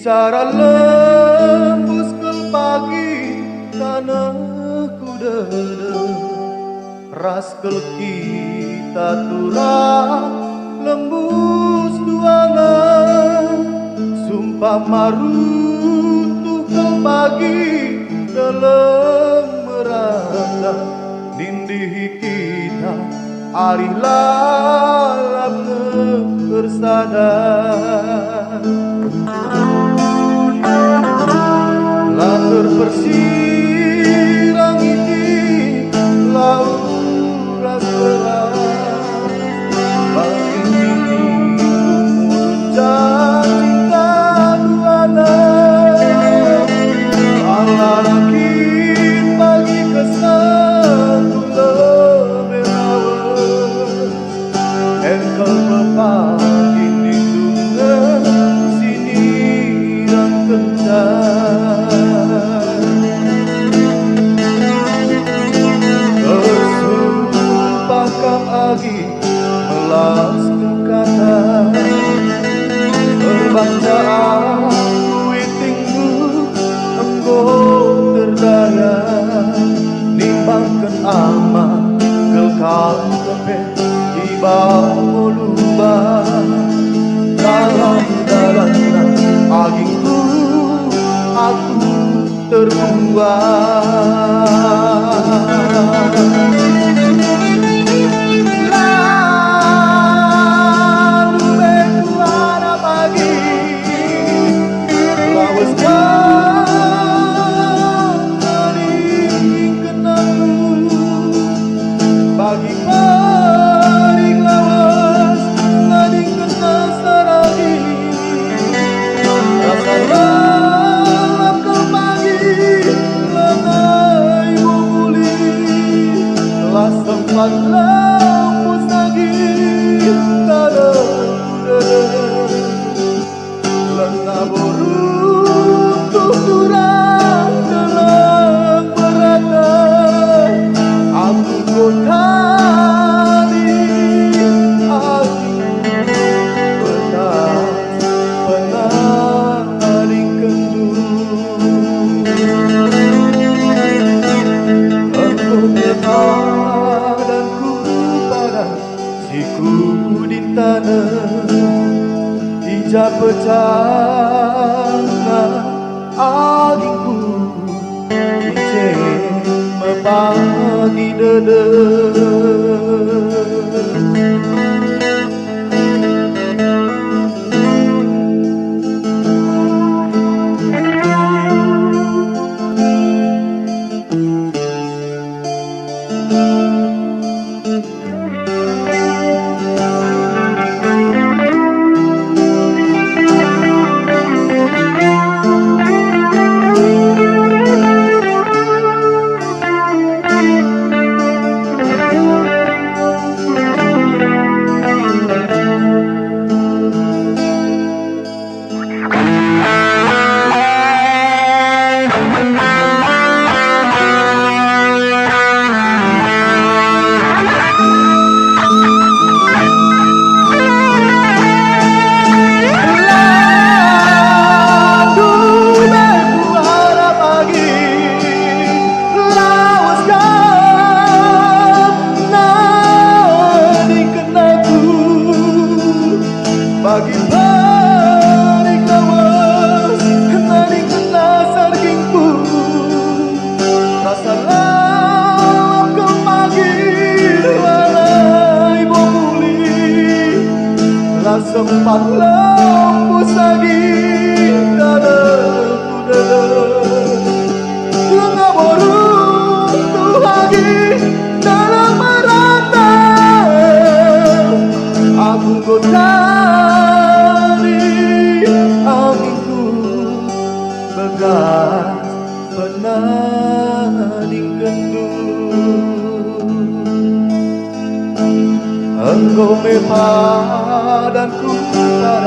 Bicara lembus ke pagi tanahku dede, ras kel kita turah lembus duana, sumpah marutu ke pagi dalam merata nindihi kita ari lalap bersadar. Latur bersirang iki laut beras bagi ini puncak cinta duana, ala lagi pagi kesan lebih lawas engkau pepagi lindungan sini dan kencan. Lagi melas kata berbangsa aku itingku engkau terdaya nimbangkan amat kekal kepe tiba melubah dalam agingku aku terbuat. Bagi paling lawas nading kena saragi, rasa lalap ke pagi lanai bumuli, telah sempat lembus lagi tada udara lena beruntuk durang dalam merata aku kota dan ku pada siku di tanah ija pecah agingku ije mepagi dede. Bagi paling lawas nading kena sargingku, rasa lalap ke pagi lalai bumuli, lah sempat lembus lagi dalam udara lengah beruntuk lagi dalam merata aku kota begas penading kendul engkau dan ku pada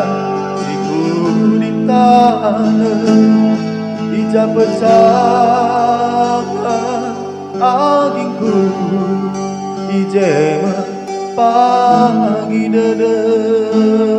siku di tanah ija pecah agingku ije pagi dede.